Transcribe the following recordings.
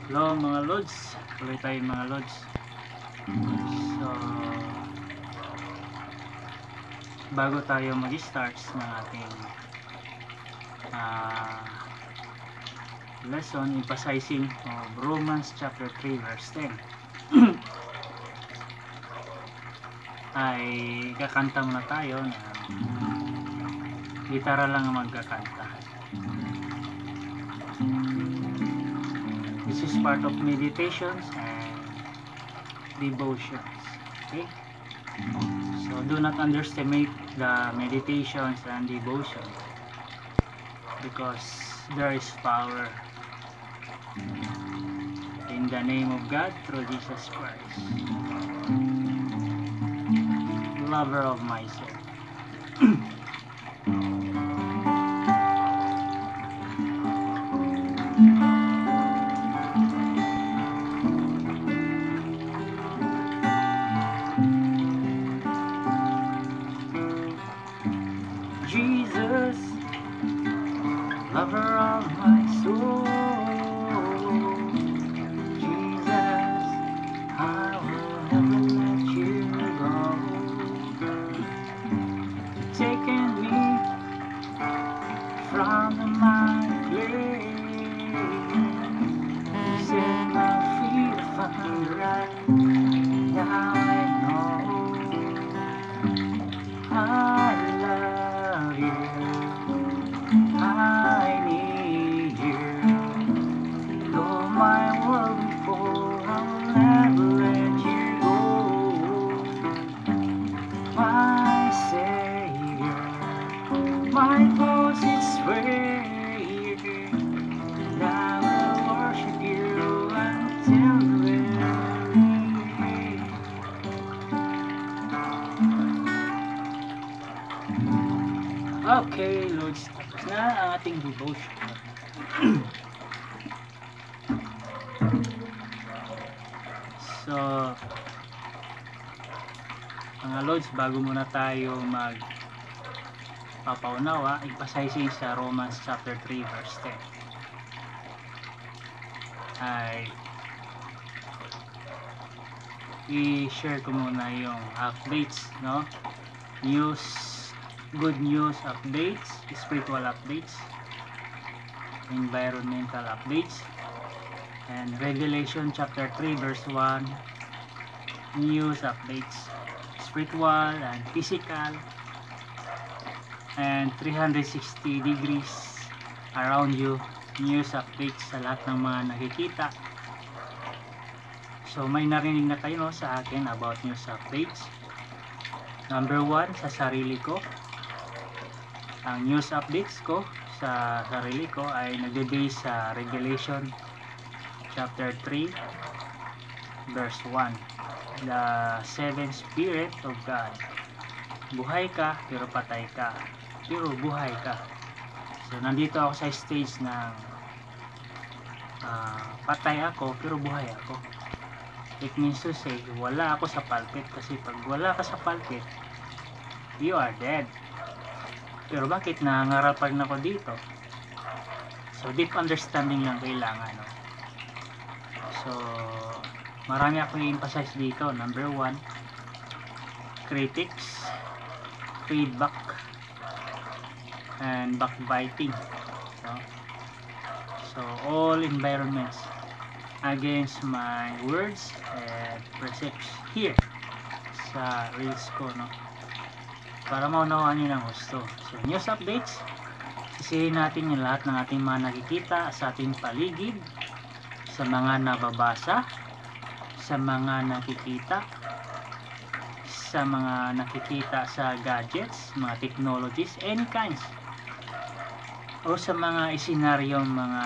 Hello mga Lods, tuloy tayo mga Lods. So, bago tayo mag-start ng ating lesson, emphasizing of Romans chapter 3 verse 10 ay kakanta muna tayo na gitara lang ang magkakanta. This is part of meditations and devotions. Okay? So do not underestimate the meditations and devotion, because there is power in the name of God through Jesus Christ, lover of my soul. Jesus, lover of my soul. Jesus, I will never let you go. Taking me from my place, set my feet upon the right. Now I know I love you, I need you. Though my world before, I will never let you go. My Savior, my closest friend, and I will worship you until the very end. Okay, Lord, tapos na ang ating devotion. So, mga Lords, bago muna tayo magpapaunawa, emphasizing sa Romans chapter 3 verse 10, ay i-share ko muna yung updates, no? Good news updates, spiritual updates, environmental updates, and Revelation chapter 3 verse 1 news updates, spiritual and physical, and 360 degrees around you news updates sa lahat ng mga nakikita. So may narinig na kayo, no, sa akin about news updates. Number 1, sa sarili ko, ang news updates ko sa sarili ko ay nagbe-base sa Revelation chapter 3 verse 1, the seven spirit of God. Buhay ka pero patay ka, pero buhay ka. So nandito ako sa stage ng patay ako pero buhay ako. It means to say, wala ako sa pulpit, kasi pag wala ka sa pulpit, you are dead. Pero bakit nangangarapan ako dito? So deep understanding lang kailangan, no? So marami akong i-emphasize dito. Number 1, critics, feedback, and backbiting. So all environments against my words and precepts here sa reels ko, no? Para maunawaan nyo ng gusto. So news updates, sisihin natin yung lahat ng ating mga nakikita sa ating paligid, sa mga nababasa, sa mga nakikita, sa mga nakikita sa gadgets, mga technologies, any kinds, o sa mga isinaryong mga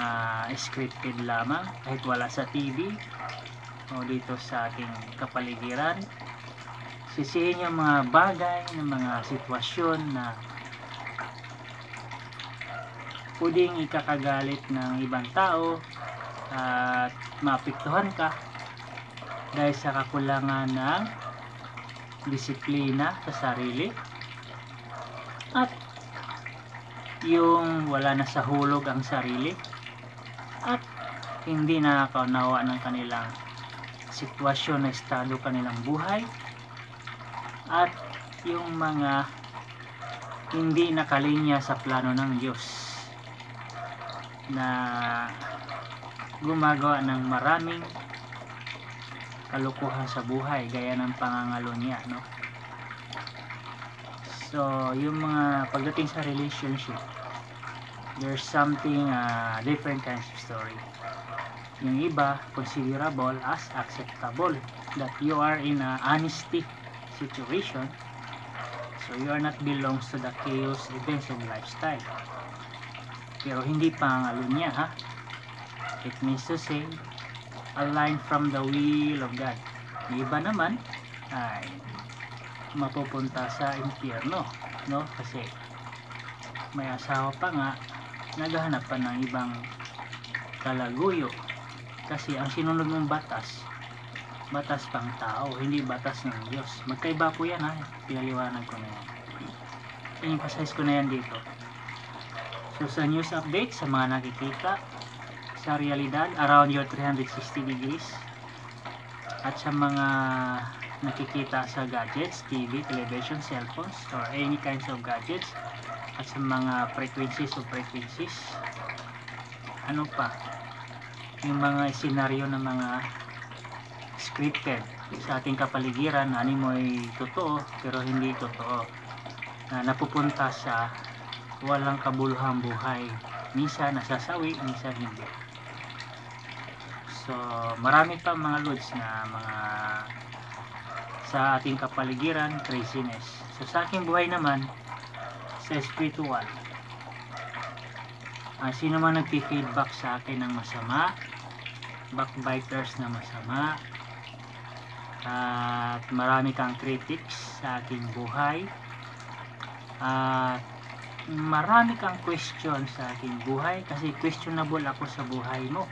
scripted lamang, kahit wala sa TV o dito sa ating kapaligiran. Sisihin yung mga bagay, ng mga sitwasyon na pwedeng ikakagalit ng ibang tao at maapektuhan ka dahil sa kakulangan ng disiplina sa sarili, at yung wala na sa hulog ang sarili, at hindi nakakaunawa ng kanilang sitwasyon na estado kanilang buhay, at yung mga hindi nakalinya sa plano ng Diyos na gumagawa ng maraming kalukuhan sa buhay gaya ng pangangalo niya, no? So yung mga pagdating sa relationship, there's something different kinds of story. Yung iba considerable as acceptable that you are in a honesty situation, so you are not belongs to the chaos events of lifestyle, pero hindi pangalo niya, ha? It means to say align from the will of God. Yung iba naman ay mapupunta sa impyerno, no? Kasi may asawa pa nga, naghahanap pa ng ibang kalaguyo, kasi ang sinunod mong batas pang tao, hindi batas ng Diyos. Magkaiba po yan, ha? Pinaliwanag ko na yan, i-emphasize ko na yan dito. So sa news update, sa mga nakikita sa realidad around your 360 degrees, at sa mga nakikita sa gadgets, TV, television, cellphones, or any kinds of gadgets, at sa mga frequencies, ano pa, yung mga senaryo ng mga scripted sa ating kapaligiran, ano mo ay totoo pero hindi totoo, na napupunta sa walang kabuluhang buhay, minsan nasasawi, minsan hindi. So marami pa mga loads na mga sa ating kapaligiran, craziness. So sa aking buhay naman, sa spiritual, sino man nagpi-feedback sa akin ng masama, backbiters na masama, at marami kang critics sa aking buhay, at marami kang question sa aking buhay, kasi questionable ako sa buhay mo,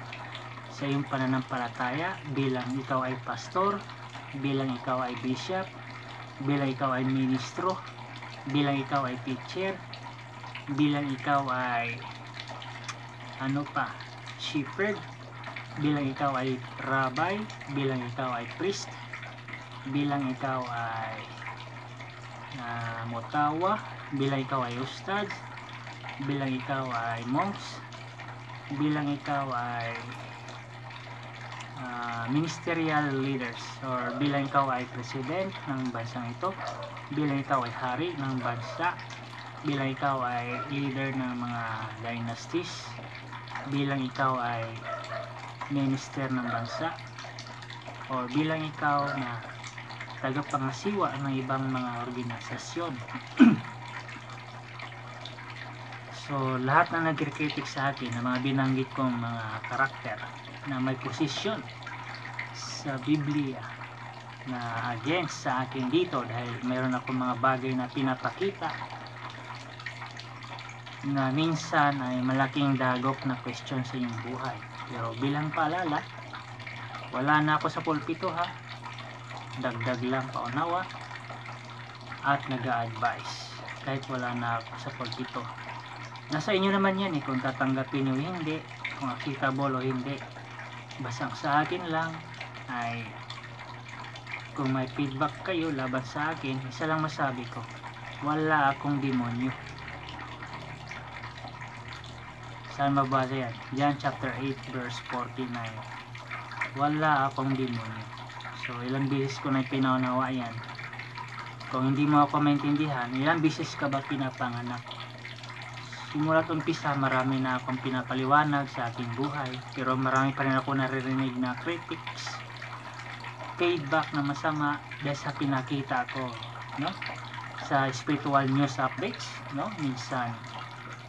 sa iyong pananampalataya, bilang ikaw ay pastor, bilang ikaw ay bishop, bilang ikaw ay ministro, bilang ikaw ay teacher, bilang ikaw ay ano pa, shepherd, bilang ikaw ay rabbi, bilang ikaw ay priest, bilang ikaw ay motawa, bilang ikaw ay ustad, bilang ikaw ay monks, bilang ikaw ay ministerial leaders, or bilang ikaw ay president ng bansang ito, bilang ikaw ay hari ng bansa, bilang ikaw ay leader ng mga dynasties, bilang ikaw ay minister ng bansa, o bilang ikaw na tagapangasiwa ng ibang mga organisasyon. So lahat na nagkritik sa akin na mga binanggit kong mga karakter na may posisyon sa Biblia na against sa akin dito, dahil mayroon ako mga bagay na pinapakita na minsan ay malaking dagok na question sa iyong buhay. Pero bilang paalala, wala na ako sa pulpito, ha? Dagdag lang paunawa at nag-a-advise kahit wala na ako sa pulpito. Nasa inyo naman yan, kung tatanggapin nyo hindi, kung acceptable o hindi. Basta sa akin lang ay kung may feedback kayo laban sa akin, isa lang masabi ko, wala akong demonyo. Saan mabasa yan? John chapter 8 verse 49. Wala akong demonyo. So ilang beses ko na pinaunawa yan. Kung hindi mo ako maintindihan, ilang beses ka ba pinapanganak? Simula't umpisa, marami na akong pinapaliwanag sa aking buhay, pero marami pa rin ako naririnig na critics, feedback na masama dahil sa pinakita ko, no? Sa spiritual news updates, no? Minsan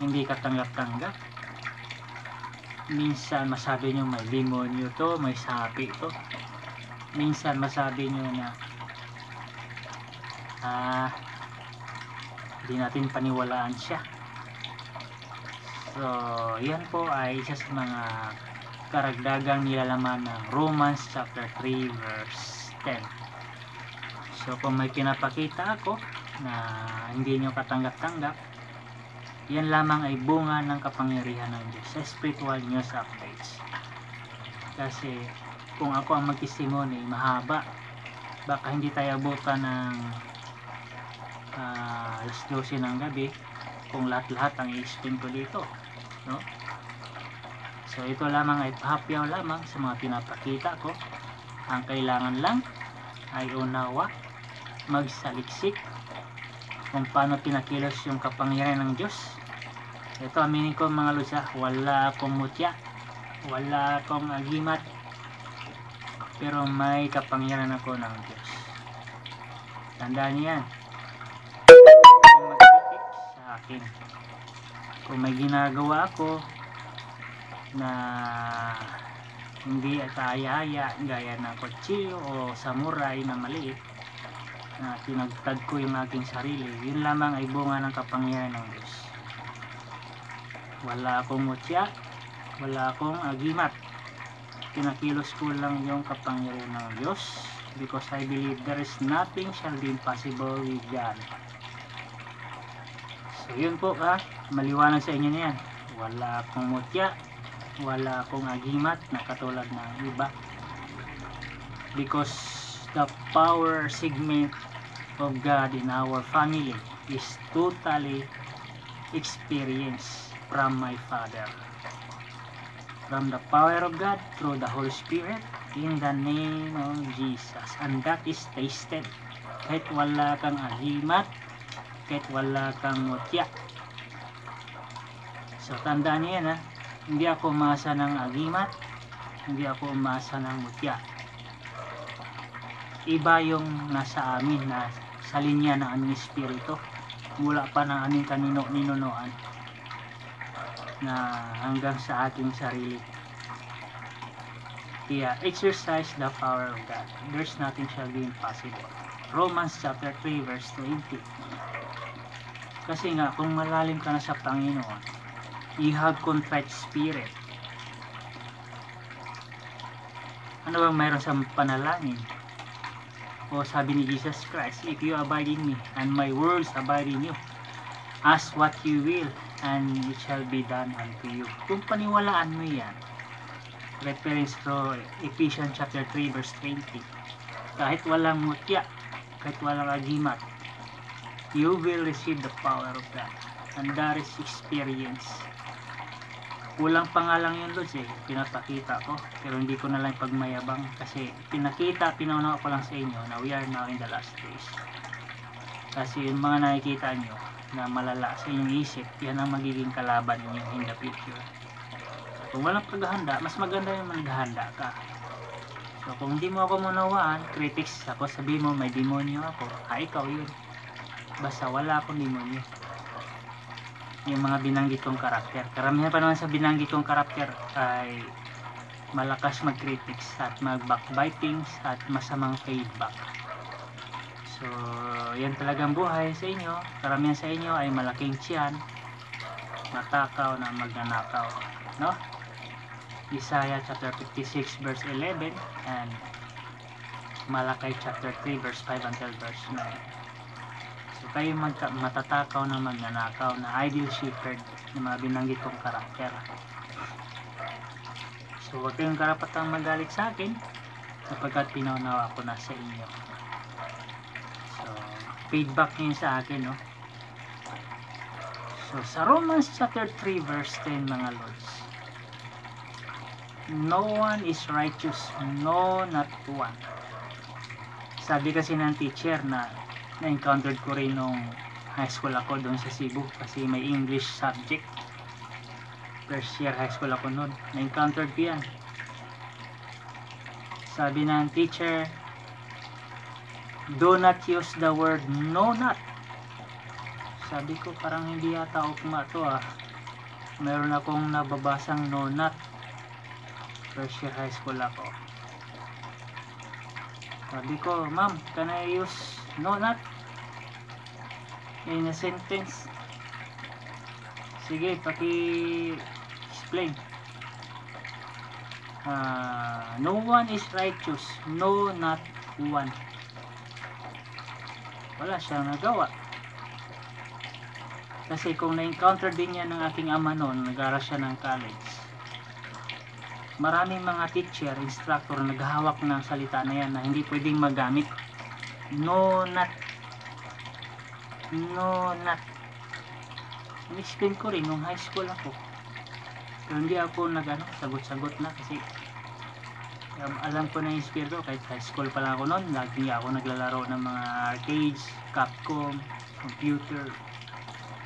hindi ka tanggap-tanggap, minsan masabi nyo may demonyo to, may sapi to, minsan masabi nyo na hindi natin paniwalaan siya. So yan po ay isa sa mga karagdagang nilalaman ng Romans chapter 3 verse 10. So kung may pinapakita ako na hindi nyo katanggap-tanggap, yan lamang ay bunga ng kapangyarihan ng Diyos sa spiritual news updates. Kasi kung ako ang mag-testimony, mahaba. Baka hindi tayo abutan ng alas 12 ng gabi kung lahat-lahat ang i-explain ko dito, no? So ito lamang ay pahapyaw lamang sa mga pinapakita ko. Ang kailangan lang ay unawa, magsaliksik kung paano pinakilos yung kapangyarihan ng Diyos. Ito, aminin ko mga lods, wala akong mutya, wala akong agimat, pero may kapangyarihan ako ng Diyos. Tandaan niyo yan. Mag-critic sa akin kung may ginagawa ako na hindi ataya-aya gaya ng kutsilyo o samurai na maliit, na tinagtad ko yung aking sarili, yun lamang ay bunga ng kapangyarihan ng Diyos. Wala akong mutya, wala akong agimat, pinakilos ko lang yung kapangyarihan ng Diyos, because I believe there is nothing shall be impossible with God. So yun po, maliwanag sa inyo na yan. Wala akong mutya, wala akong agimat na katulad ng iba, because the power segment of God in our family is totally experienced from my Father, from the power of God through the Holy Spirit in the name of Jesus, and that is tasted. Kahit wala kang agimat, kahit wala kang mutya. So tandaan niyo yan, hindi ako umasa ng agimat, hindi ako umasa ng mutya. Iba yung nasa amin na sa linya ng aming espiritu, mula pa ng aming ninunuan na hanggang sa ating sarili. Kaya exercise the power of God. There's nothing shall be impossible. Romans chapter 3 verse 20. Kasi nga, kung malalim ka na sa Panginoon, you have contrite spirit. Ano bang mayroon sa panalangin? O sabi ni Jesus Christ, if you abide in me and my words abide in you, ask what you will and it shall be done unto you. Kung paniwalaan mo yan, reference to Ephesians chapter 3 verse 20, kahit walang mutya, kahit walang agimat, you will receive the power of God, and that is experience. Kulang pa nga lang yun, Lods, pinapakita ko, pero hindi ko na lang pagmayabang, kasi pinaunawa ko lang sa inyo na we are now in the last days. Kasi yung mga nakikita nyo na malala sa inyong isip, yan ang magiging kalaban niyo in the future. So, kung walang paghahanda, mas maganda yung maghahanda ka. So kung hindi mo ako munawaan, critics ako, sabihin mo may demonyo ako, ikaw yun. Basta wala akong demonyo. Yung mga binanggit kong karakter, karamihan pa naman sa binanggit kong karakter ay malakas mag-critics at mag-backbiting at masamang feedback. So yan talagang buhay sa inyo. Karamihan sa inyo ay malaking tiyan, matakaw na magnanakaw, no? Isaiah chapter 56 verse 11 and Malakay chapter 3 verse 5 until verse 9. So kayo matatakaw na magnanakaw na ideal shepherd ng mga binanggit kong karakter. So huwag kayong karapatang magalit sa akin sapagkat pinaunawa ko na sa inyo. So feedback niyo sa akin, no? So sa Romans chapter 3 verse 10, mga Lords, no one is righteous, no, not one. Sabi kasi ng teacher na na-encountered ko rin nung high school ako doon sa Cebu, kasi may English subject. First year high school ako noon, na-encountered ko yan. Sabi ng teacher, do not use the word no, not. Sabi ko, parang hindi yata ukma to Meron akong nababasang no, not. First year high school ako. Sabi ko, ma'am, can I use no, not in a sentence? Sige, paki-explain. No one is righteous, no, not one. Wala siyang nagawa. Kasi kung na-encounter din niya ng aking ama noon, nag-aaral siya ng college. maraming mga teacher, instructor na naghahawak ng salita na yan na hindi pwedeng magamit. No, not. No, not. In-explain ko rin nung high school ako. Pero hindi ako sagot-sagot na kasi alam ko na yung espiritu. Kahit high school pa lang ako noon, lagi ako naglalaro ng mga arcades, Capcom, computer.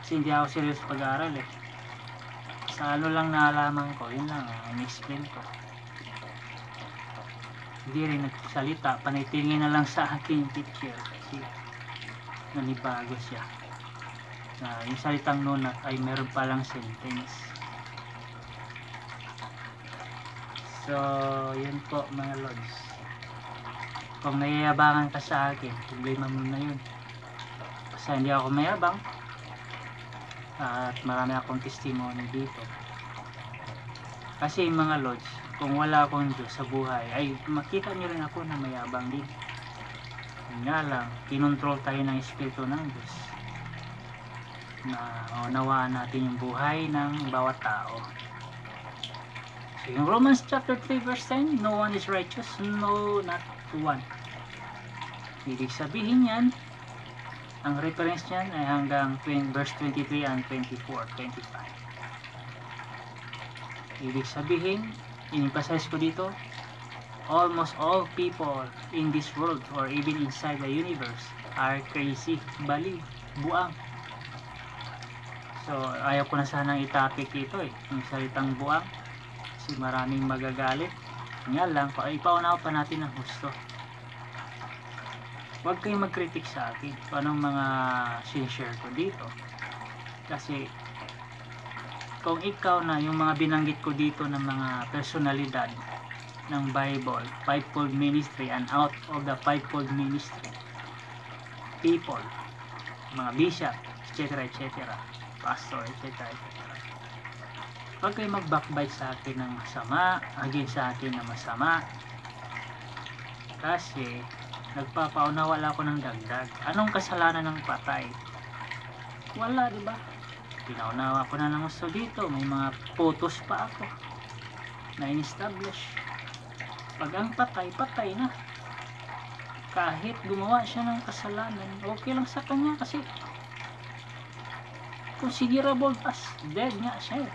Kasi hindi ako serious pag-aaral eh. Sa ano lang naalaman ko, yun lang in-explain ko. Hindi rin nagsalita, panitingin na lang sa akin yung teacher kasi nanibago siya na yung salitang nonat ay meron palang sentence. So yun po mga lods, kung nayayabangan ka sa akin, problema mo na yun kasi hindi ako mayabang at marami akong testimony dito. Kasi mga lods, kung wala akong Diyos sa buhay ay makita nyo rin ako na mayabang din. Nga lang, kinontrol tayo ng Espiritu ng Diyos na unawaan natin yung buhay ng bawat tao. So yung Romans chapter 3 verse 10, no one is righteous, no, not one. Ibig sabihin yan, ang reference niyan ay hanggang verse 23 and 24, 25. Ibig sabihin, in-emphasize ko dito, almost all people in this world or even inside the universe are crazy, baliw, buang. So ayaw ko na sanang itapik ito yung salitang buang kasi maraming magagalit. Nga lang, ipaunawa pa natin ang gusto. Huwag kayong mag-critic sa akin kung anong mga sinishare ko dito kasi kung ikaw na yung mga binanggit ko dito ng mga personalidad ng Bible, fivefold ministry and out of the fivefold ministry people, mga bishop, etc, etc, pastor, etc, etc, huwag kayo mag-backbite sa akin ng masama, against sa akin ng masama kasi nagpapaunawa ako ng dagdag. Anong kasalanan ng patay? Wala, diba? Pinaunawa ko na ng gusto dito, may mga photos pa ako na in-establish. Pag ang patay, patay na. Kahit gumawa siya ng kasalanan, okay lang sa kanya kasi considerable as dead nga siya.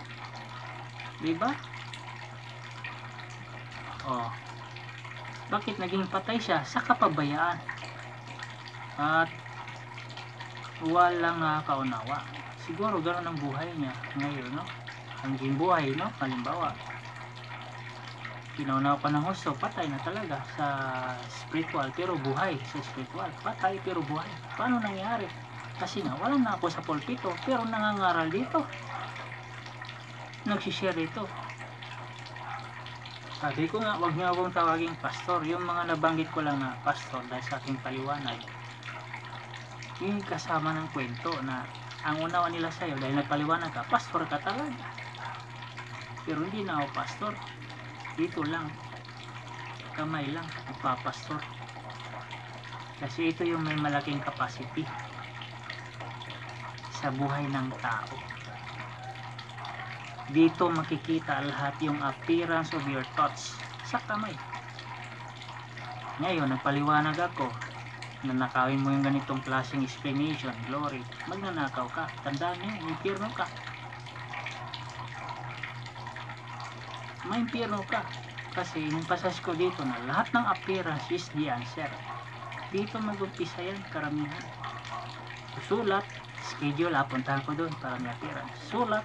Diba? Oh. Bakit naging patay siya? Sa kapabayaan. At walang nakakaunawa. Siguro gano'n ang buhay niya ngayon, no? Ang buhay, no? Halimbawa, pinaunawa pa ng husto, patay na talaga sa spiritual pero buhay sa spiritual. Patay pero buhay. Paano nangyari? Kasi nga, wala na ako sa pulpito pero nangangaral dito. Nagsishare dito. Sabi ko nga, wag niyo akong tawaging pastor. Yung mga nabanggit ko lang na pastor dahil sa aking paliwanag, yung kasama ng kwento na ang unawa nila sa'yo dahil nagpaliwanag ka, pastor ka talaga. Pero hindi na ako pastor. Dito lang, kamay lang, magpapastor. Kasi ito yung may malaking capacity sa buhay ng tao. Dito makikita lahat yung appearance of your thoughts sa kamay. Ngayon, nagpaliwanag ako na nakawin mo yung ganitong klaseng explanation, glory, magnanakaw ka, tandaan nyo, impyerno ka. May impyerno ka. Kasi yung passage ko dito na lahat ng appearance is the answer. Dito mag-umpisa yan, karamihan. Sulat, schedule, puntahan ko doon para may appearance. Sulat,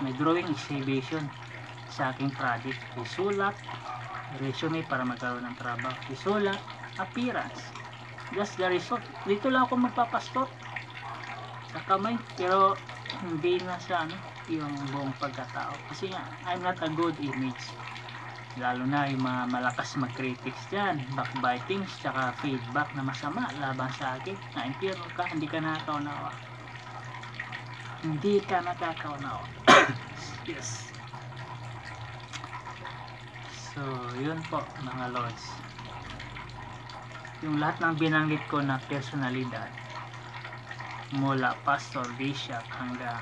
may drawing exhibition sa aking project. Isulat, resume para magkaroon ng trabaho. Isulat, appearance. Just the result. Dito lang ako magpapastor sa kamay, pero hindi na sa yung buong pagkatao. Kasi nga, I'm not a good image. Lalo na yung mga malakas mag-critics dyan, backbiting, tsaka feedback na masama laban sa akin. Na impyerno ka, hindi ka nakakaunawa. Hindi ka nakakaunawa. Yes. So, yun po mga lords. Yung lahat ng binanggit ko na personalidad, mula pastor, bishop, hanggang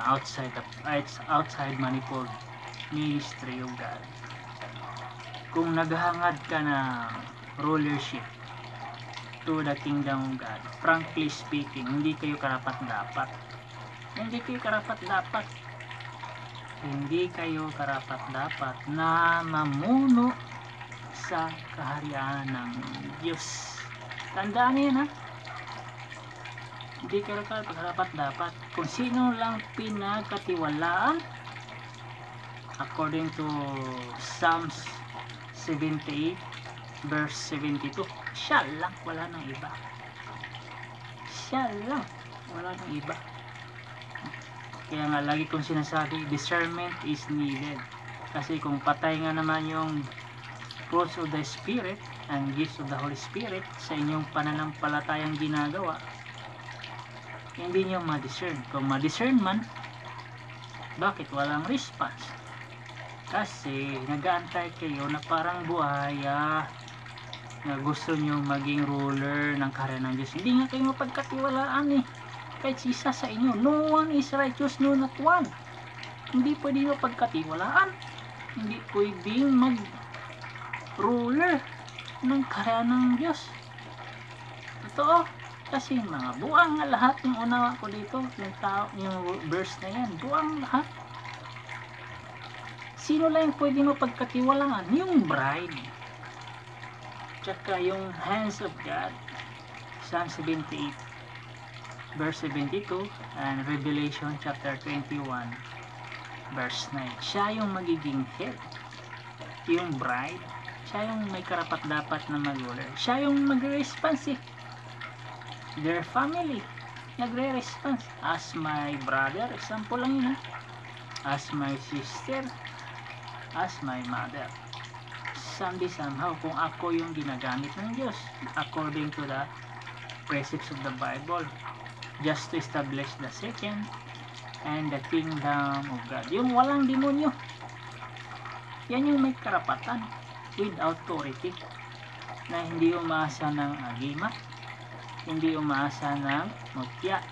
outside manifold ministry of God. Kung naghahangad ka ng rulership to the kingdom of God, frankly speaking, hindi kayo karapat-dapat. Hindi kayo karapat-dapat. Hindi kayo karapat-dapat na mamuno sa kaharian ng Diyos. Tandaan niyo yan, ha? Hindi kayo karapat-dapat. Kung sino lang pinagkatiwalaan, according to Psalms 78 verse 72, siya lang, wala nang iba. Siya lang, wala nang iba. Kaya nga lagi kong sinasabi, discernment is needed. Kasi kung patay nga naman yung fruits of the Spirit and gifts of the Holy Spirit sa inyong pananampalatayang ginagawa, hindi nyo ma-discern. Kung ma-discern man, bakit walang response? Kasi nag-aantay kayo na parang buhaya na gusto nyo maging ruler ng kaharian ng Diyos. Hindi nga kayo mapagkatiwalaan eh. Kahit isa sa inyo, no one is righteous, no not one. Hindi pwede mapagkatiwalaan. Hindi pwedeng mag-ruler ng kaharian ng Diyos. Totoo. Kasi mga buwang nga lahat yung unawa ko dito. Yung tao, yung verse na yan. Buwang lahat. Sino lang yung pwede mapagkatiwalaan? Yung bride. Tsaka yung hands of God. Psalm 78 verse 72 and Revelation chapter 21 verse 9. Siya yung magiging head. Yung bride. Siya yung may karapat-dapat na mag-ruler. Siya yung magre-response eh. Their family nagre-response. As my brother, example lang yun ha. As my sister, as my mother. Somehow, kung ako yung ginagamit ng Diyos according to the precepts of the Bible, just to establish the second and the kingdom of God. Yung walang demonyo, yan yung may karapatan with authority, na hindi umaasa ng agima, hindi umaasa ng mutya,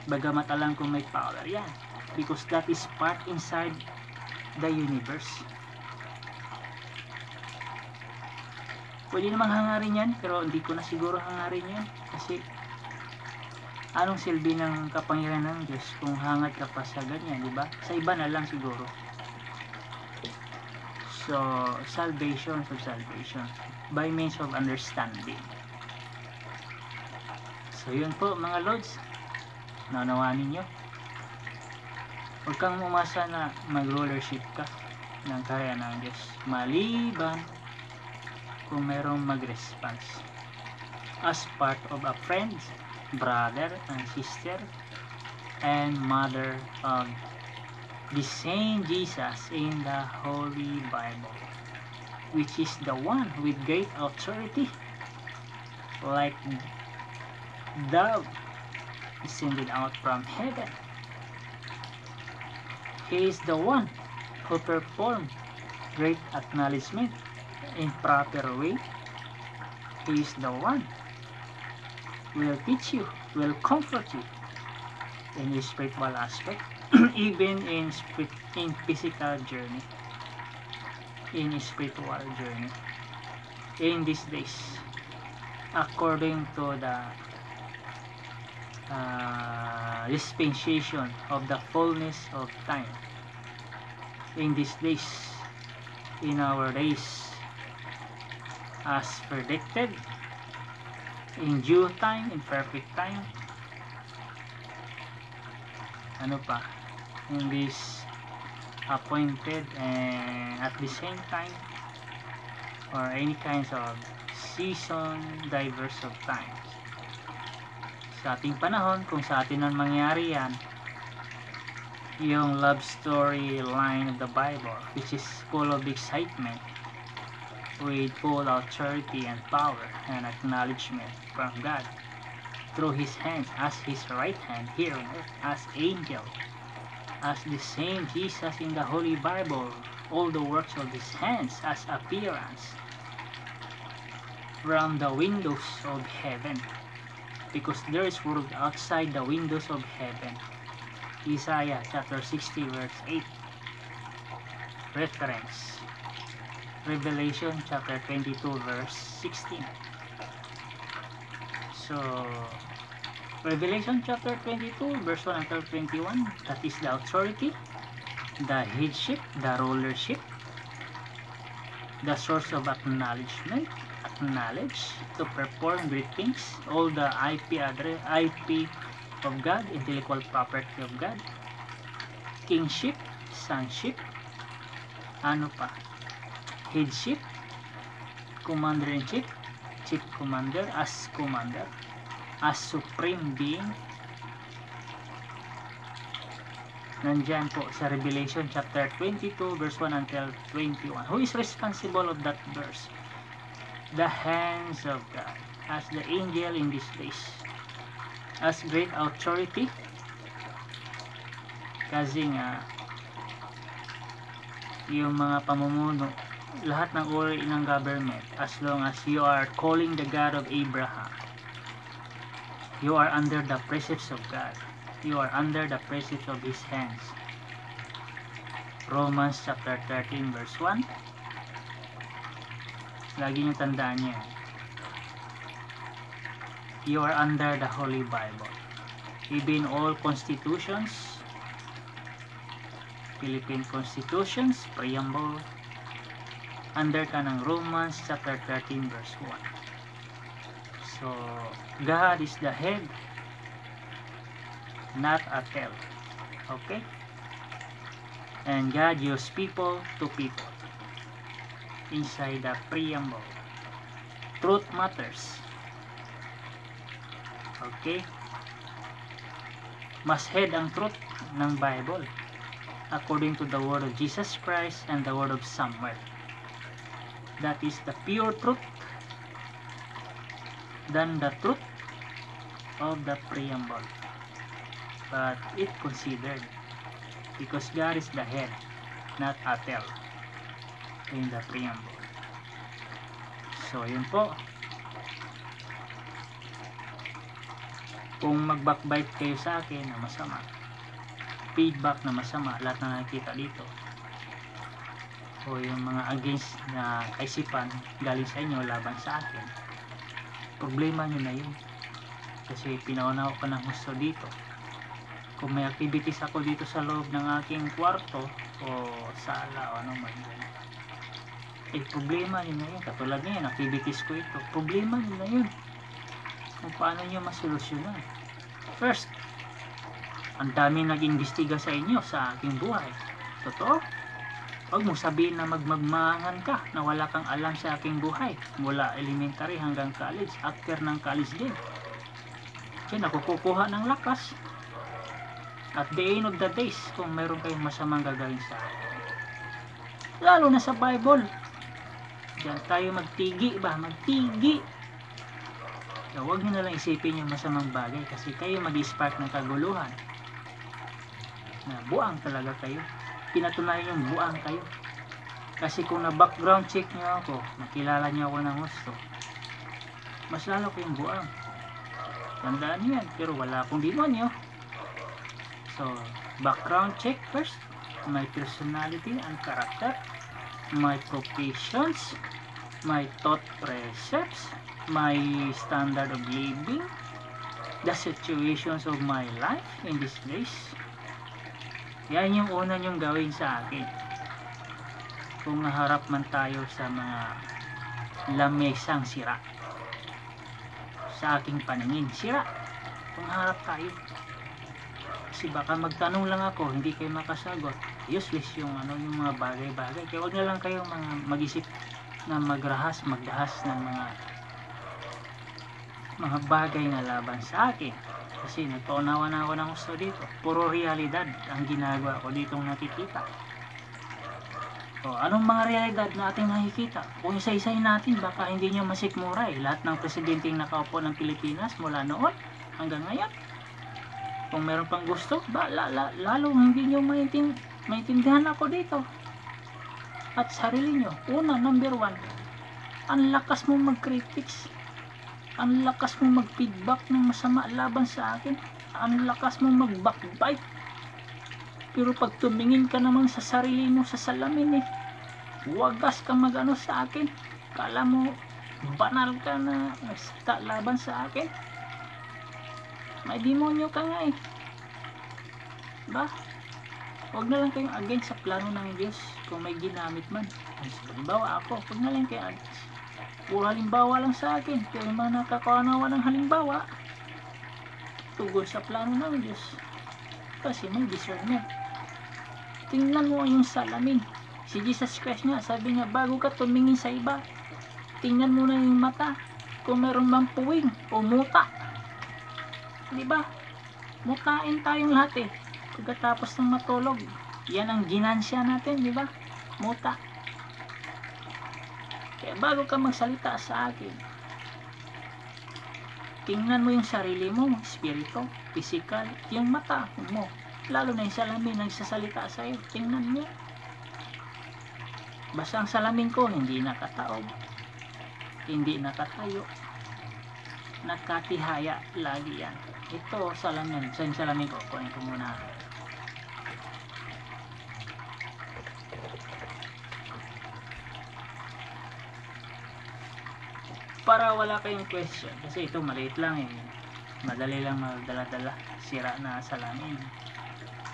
bagamat alam kung may power yan, because that is part inside the universe. Pwede namang hangarin yan, pero hindi ko na siguro hangarin yan. Kasi anong silbi ng kapangyarihan ng Diyos kung hangat ka pa sa ganyan, di ba? Sa iba na lang siguro. So, salvation by means of understanding. So, yun po mga Lords. Naunawaan ninyo. Huwag kang umasa na mag-rulership ka ng kaharian ng Diyos. Maliban kung merong mag-response as part of a friend, brother and sister and mother of the same Jesus in the Holy Bible, which is the one with great authority, like dove descended out from heaven. He is the one who performed great acknowledgement in proper way. He is the one who will teach you, will comfort you in your spiritual aspect, even in physical journey, in spiritual journey in these days, according to the dispensation of the fullness of time. In these days, in our days, as predicted, in due time, in perfect time. Ano pa? In this appointed and at the same time, or any kinds of season, diverse of times. Sa ating panahon, kung sa atin ang mangyari yan, yung love story line of the Bible, which is full of excitement, with full authority and power and acknowledgement from God through His hands, as His right hand here on earth, as angel, as the same Jesus in the Holy Bible, all the works of His hands as appearance from the windows of heaven, because there is world outside the windows of heaven. Isaiah chapter 60 verse 8. reference. Revelation chapter 22 verse 16. So, Revelation chapter 22 verse 1 until 21, that is the authority, the headship, the rulership, the source of acknowledgement, acknowledge, to perform great things, all the IP of God, intellectual property of God, kingship, sonship, ano pa, headship, commander-in-chief, chief commander, as supreme being. Nandyan po sa Revelation chapter 22 verse 1 until 21. Who is responsible of that verse? The hands of God, as the angel in this place, as great authority, kasi nga yung mga pamumuno, lahat ng uri ng government, as long as you are calling the God of Abraham, you are under the precepts of God. You are under the precepts of His hands. Romans chapter 13 verse 1. Lagi nyo tandaan yan. You are under the Holy Bible. Even all constitutions, Philippine constitutions, preamble, under ka ng Romans chapter 13 verse 1. So, God is the head, not a tail. Okay? And God used people to people inside the preamble. Truth matters. Okay? Mas head ang truth ng Bible according to the word of Jesus Christ and the word of Samuel. That is the pure truth than the truth of the preamble. But it considered, because God is the head, not a tail, in the preamble. So yun po. Kung mag-backbite kayo sa akin na masama, feedback na masama, lahat na nakikita dito, o yung mga against na kaisipan galing sa inyo laban sa akin, problema nyo na yun. Kasi pinauna ko ng gusto dito. Kung may activities ako dito sa loob ng aking kwarto o sala o ano man yan, eh problema nyo na yun. Katulad na yun, activities ko ito, problema nyo na yun kung paano nyo masolusyonan. First, ang dami nag-imbestiga sa inyo sa aking buhay. Totoo? Huwag mo sabihin na magmagmangan ka na wala kang alam sa aking buhay mula elementary hanggang college, after ng college din. Kasi nakukuha ng lakas. At the end of the days, kung mayroon kayong masamang gagawin sa akin, lalo na sa Bible, diyan tayo magtigi ba? Magtigi! So, huwag nyo nalang isipin yung masamang bagay kasi kayo mag-spark ng kaguluhan. Na buang talaga kayo. Pinatunayan yung buang kayo. Kasi kung na-background check nyo ako, nakilala nyo ako ng gusto, mas lalo kayong buang. Tandaan nyo yan, pero wala akong demonyo. So, background check first, my personality and character, my professions, my thought precepts, my standard of living, the situations of my life in this place. Yan yung una nyong gawin sa akin. Kung naharap man tayo sa mga lamesang sira, sa aking paningin, sira. Kung harap tayo, kasi baka magtanong lang ako, hindi kayo makasagot, useless yung yung mga bagay-bagay. Kaya huwag na lang kayo mag-isip na magdahas ng mga bagay na laban sa akin. Kasi nagpaunawa na ako ng gusto dito. Puro realidad ang ginagawa ko ditong nakikita. O, anong mga realidad na ating nakikita? Kung isa-isahin natin, baka hindi nyo masikmuray lahat ng presidenteng nakaupo ng Pilipinas mula noon hanggang ngayon. Kung meron pang gusto, lalo hindi nyo maintindihan ako dito. At sarili nyo, una, number 1, ang lakas mo mag-critics, ang lakas mo mag-feedback ng masama laban sa akin, ang lakas mo mag-backbite. Pero pag tumingin ka naman sa sarili mo sa salamin wagas ka magano sa akin. Kala mo banal ka na laban sa akin. May demonyo ka nga ba? Huwag na lang kayong against sa plano ng Diyos kung may ginamit man. Halimbawa ako, huwag na lang kayo against. Puro halimbawa lang sa akin. Pero yung mga nakakaunawa ng halimbawa, tugod sa plano ng Diyos. Kasi may discernment. Tingnan mo yung salamin. Si Jesus Christ nga, sabi niya, bago ka tumingin sa iba, tingnan mo na yung mata. Kung meron bang puwing o muta. Diba? Mutain tayong lahat pagkatapos ng matulog. Yan ang ginansya natin, di ba? Muta. Kaya bago ka magsalita sa akin, tingnan mo yung sarili mo, spirito, physical, yung mata mo. Lalo na yung salamin nagsasalita sa iyo. Tingnan mo. Basta ang salamin ko, hindi nakataob, hindi nakatayo, nakatihaya lagi yan. Ito salamin. Sa salamin ko, kunin ko muna. Para wala kayong question, kasi ito maliit lang madali lang magdala-dala, sira na salamin.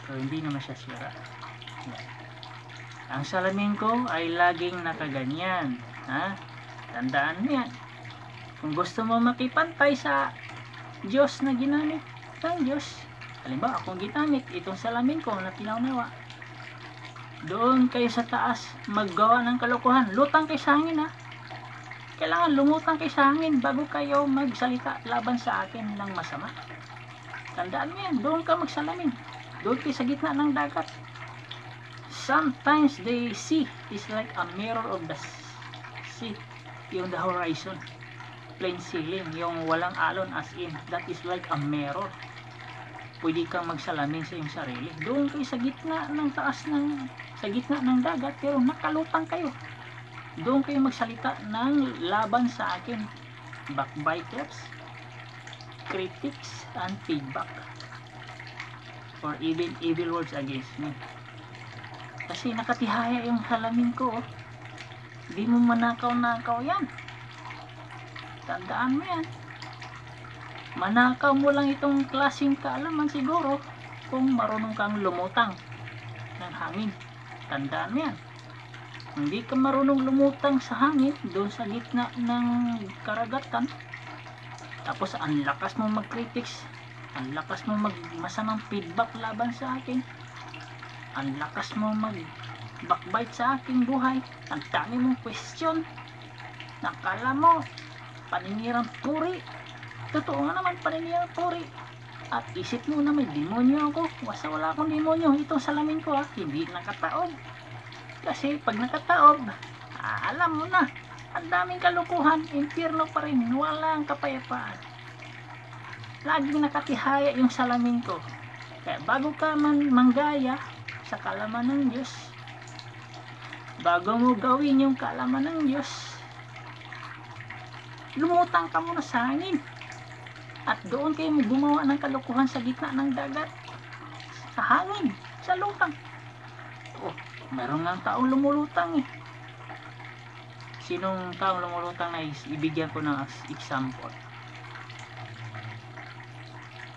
So hindi naman siya sira. Yan. Ang salamin ko ay laging nakaganyan, tandaan mo yan. Kung gusto mo makipantay sa Diyos na ginamit ng Diyos, halimbawa akong ginamit itong salamin ko na pinaunawa, doon kayo sa taas maggawa ng kalokohan, lutang kayo sa hangin kailangan lumutang kayo sa hangin bago kayo magsalita laban sa akin ng masama. Tandaan mo yan, doon ka magsalamin, doon kayo sa gitna ng dagat. Sometimes the sea is like a mirror of the sea, yung the horizon, plain sailing, yung walang alon, as in, that is like a mirror. Pwede kang magsalamin sa iyong sarili, doon kayo sa gitna ng taas sa gitna ng dagat, pero nakalutang kayo. Doon kayo magsalita ng laban sa akin, backbiters, critics, and feedback, or even evil words against me. Kasi nakatihaya yung salamin ko. Di mo manakaw-nakaw yan. Tandaan mo yan. Manakaw mo lang itong klaseng kaalaman siguro kung marunong kang lumutang ng hangin. Tandaan mo yan. Hindi ka marunong lumutang sa hangin doon sa gitna ng karagatan, tapos ang lakas mo mag-critics, ang lakas mo magmasamang feedback laban sa akin, ang lakas mo mag-backbite sa aking buhay, ang dami mong question, nakala mo paninirang puri. Totoo nga naman, paninirang puri. At isip mo na may demonyo ako. Basta wala akong demonyo. Itong salamin ko hindi nakataob. Kasi pag nakataob, alam mo na, ang daming kalukuhan, impyerno pa rin, walang kapayapaan. Laging nakatihaya yung salamin ko. Kaya bago ka manggaya sa kalaman ng Diyos, bago mo gawin yung kalaman ng Diyos, lumutang ka muna sa hangin. At doon kayo gumawa ng kalukuhan sa gitna ng dagat, sa hangin, sa lutang. Meron nga taong lumulutang Sinong taong lumulutang na ibigyan ko ng example?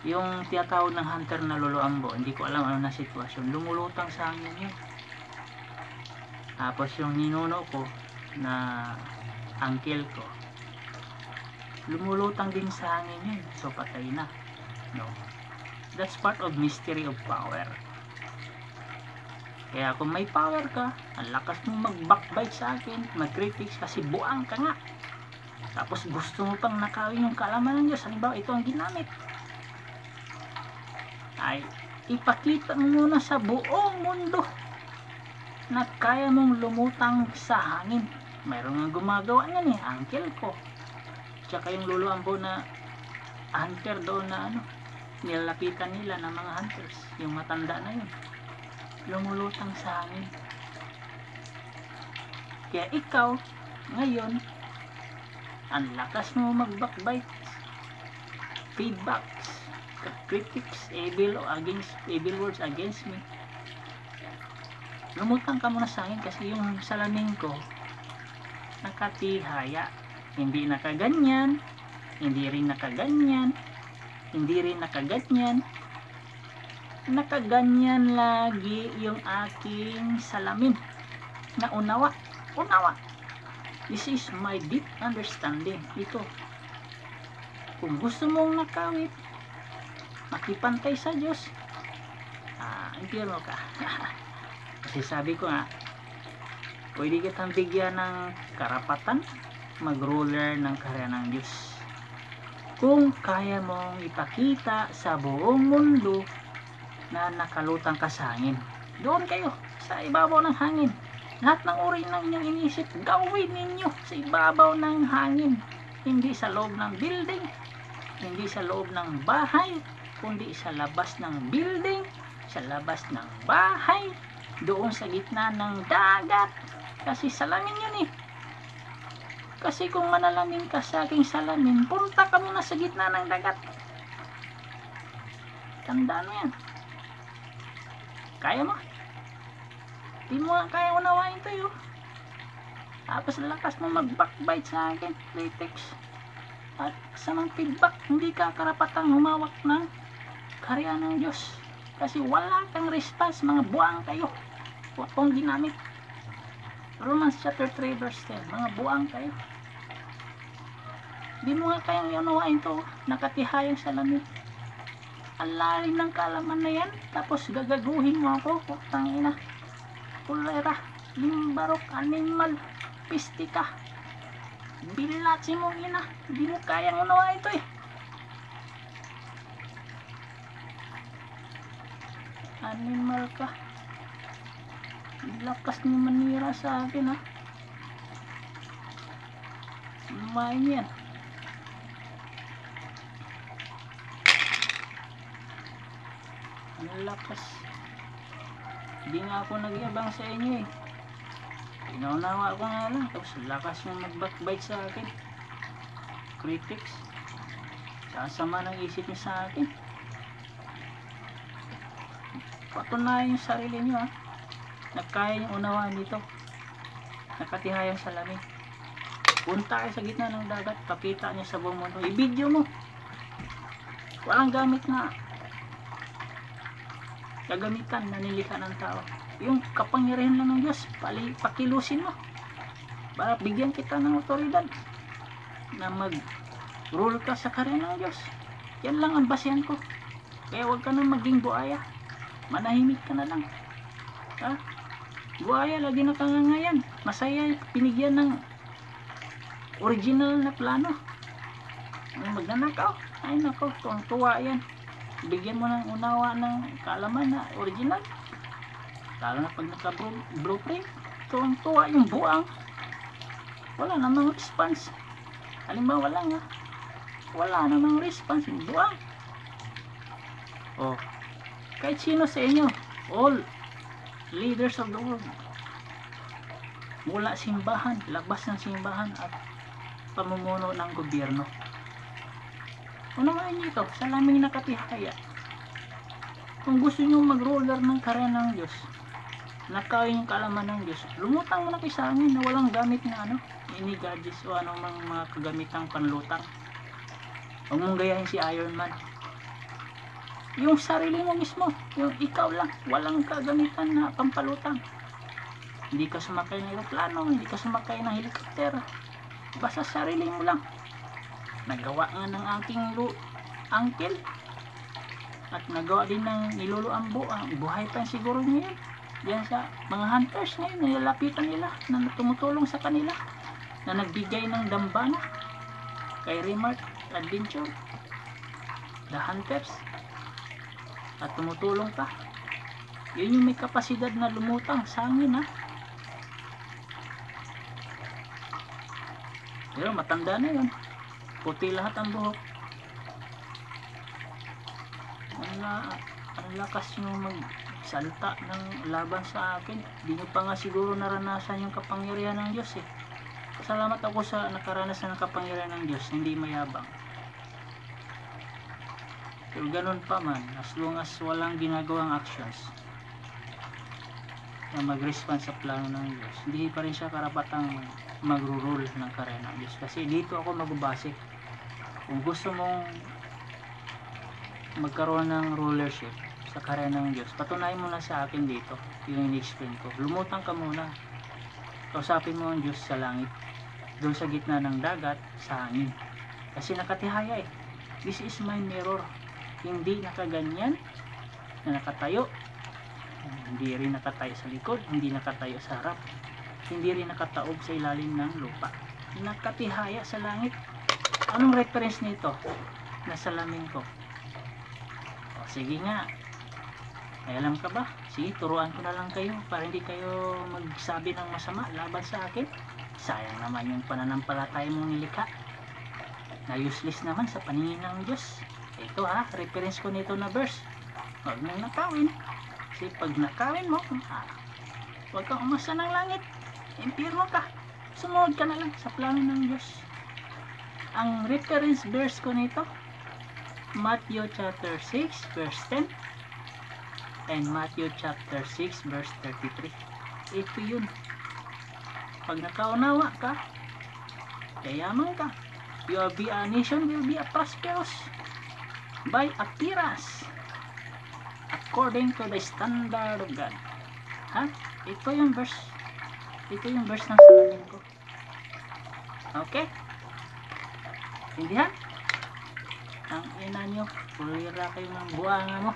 Yung tiyatawag ng hunter na Lolo Ambo, hindi ko alam ano na sitwasyon, lumulutang sa hangin yun. Tapos yung ninuno ko na uncle ko, lumulutang din sa hangin yun, so patay na. No, that's part of mystery of power. Kaya kung may power ka, ang lakas mo mag-backbite sa akin, mag-critics, kasi buang ka nga. Tapos gusto mo pang nakawin yung kaalaman ng Diyos. Halimbawa, ito ang ginamit. Ay, ipakita mo muna sa buong mundo na kaya mong lumutang sa hangin. Mayroon nga gumagawa niyan uncle ko. Tsaka yung Lolo Ambo na hunter doon na nilalapitan nila ng mga hunters. Yung matanda na yun. Lumulutang sa hangin. Kaya ikaw ngayon, ang lakas mo mag-backbite, feedbacks, critics, evil words against me. lumutang ka muna sa akin kasi yung salamin ko nakatihaya, hindi nakaganyan, hindi rin nakaganyan, hindi rin nakaganyan, nakaganyan lagi yung aking salamin. Na unawa, this is my deep understanding. Ito, kung gusto mong nakawit, makipantay sa Diyos, impyerno ka. Kasi sabi ko nga, pwede kitang bigyan ng karapatan mag-ruler ng karya ng Diyos kung kaya mong ipakita sa buong mundo na nakalutang ka sa hangin. Doon kayo sa ibabaw ng hangin. Lahat ng uri ng inyong inisip, gawin ninyo sa ibabaw ng hangin. Hindi sa loob ng building, hindi sa loob ng bahay, kundi sa labas ng building, sa labas ng bahay, doon sa gitna ng dagat. Kasi salamin yun eh. Kasi kung manalamin ka sa aking salamin, punta ka muna sa gitna ng dagat. Tandaan mo yan. Kaya mo? Di mo kaya unawain to yun. Tapos lakas mo mag-backbite sa akin, latex. At sa mga feedback, hindi ka karapatang humawak ng karya ng Diyos. Kasi wala kang response, mga buwang kayo. Huwag kong ginamit. Romans chapter 3 verse 10, mga buwang kayo. Di mo nga kayang unawain to, nakatihayang salamin. Ang lalim ng kaalaman na yan, tapos gagaguhin mo ako, putang ina. Kulera, limbarok, animal, pistika, bilatsi mong ina, hindi mo kayang unawain ito eh. Animal ka, lakas niyo manira sa akin ha. Lumayan yan. Ang lakas. Hindi nga ako nag-iabang sa inyo eh. Pinaunawa ko nga lang. Tapos lakas yung mag-backbite sa akin. Critics. Sasama ng isip niyo sa akin. Patunayan yung sarili niyo ha. Nagkaya yung unawaan dito. Nakatihayang salamin. Punta kayo sa gitna ng dagat. Pakita niyo sa buong mundo. I-video mo. Walang gamit na gagamitan na nilikha ng tao. Yung kapangyarihan lang ng Diyos, pakilusin mo para bigyan kita ng otoridad na mag-rule ka sa karya ng Diyos. Yan lang ang basehan ko. Kaya huwag ka na maging buaya, manahimik ka na lang ha? Buaya lagi nakangangayan, masaya pinigyan ng original na plano. Ang magnanakaw, ay nako, tuwang-tuwa yan. Bigyan mo ng unawa ng kaalaman na original. Lalo na pag naka-blueprint, tuwang-tuwa yung buang. Wala namang response. Halimbawa lang ha, wala namang response yung buang. Oh, kahit sino sa inyo, all leaders of the world, mula simbahan, labas ng simbahan at pamumuno ng gobyerno, unawain nyo ito, salaming nakatihaya. Kung gusto nyo mag-ruler ng karya ng Diyos, nakawin yung kaalaman ng Diyos, lumutang mo na kayo sa amin na walang gamit na any gadgets o anong mga kagamitang panlutang. Huwag mong gayahin si Iron Man. Yung sarili mo mismo, yung ikaw lang, walang kagamitan na pampalutang. Hindi ka sumakay ng aeroplano, hindi ka sumakay ng helicopter, basta sarili mo lang. Nagawa nga ng aking uncle at nagawa din ng niluluang buhay pa siguro niya yan sa mga hunters ngayon, nilalapitan nila na tumutulong sa kanila, na nagbigay ng dambana kay Remark Adventure, the hunters, at tumutulong pa. Yun yung may kapasidad na lumutang sa hangin ha. Pero matanda na yun, puti lahat ang buhok. Ang lakas nyo magsalta ng laban sa akin. Di nyo pa nga siguro naranasan yung kapangyarihan ng Diyos eh. Salamat ako sa nakaranasan ng kapangyarihan ng Diyos, hindi mayabang. Pero ganun pa man, as long as walang ginagawang actions, na mag-respond sa plano ng Diyos, hindi pa rin siya karapatang magro-rule ng karya ng Diyos. Kasi dito ako magbabase. Kung gusto mong magkaroon ng rulership sa karya ng Diyos, patunayan mo na sa akin dito yung in-explain ko. Lumutang ka muna, kausapin mo ang Diyos sa langit, doon sa gitna ng dagat, sa hangin, kasi nakatihaya eh. This is my mirror, hindi nakaganyan na nakatayo, hindi rin nakatayo sa likod, hindi nakatayo sa harap, hindi rin nakataob sa ilalim ng lupa, nakatihaya sa langit. Anong reference nito? Nasa lamin ko. O, sige nga, may alam ka ba? Sige, turuan ko na lang kayo para hindi kayo magsabi ng masama laban sa akin. Sayang naman yung pananampalataya mong nilikha na useless naman sa paningin ng Diyos. Ito ha, reference ko nito na verse. Huwag nang nakawin. Kasi pag nakawin mo, huwag kang umasa ng langit, impyerno ka. Sumunod ka na lang sa plano ng Diyos. Ang reference verse ko nito, Matthew chapter 6 verse 10 and Matthew chapter 6 verse 33. Ito yun. Pag nakaunawa ka, yayaman ka. Your nation will be a prosperous by appearance according to the standard of God. Ha? Ito yung verse. Ito yung verse ng salamin ko. Okay? Intindihan? Ang ina nyo, pulira kayo ng buwanga mo.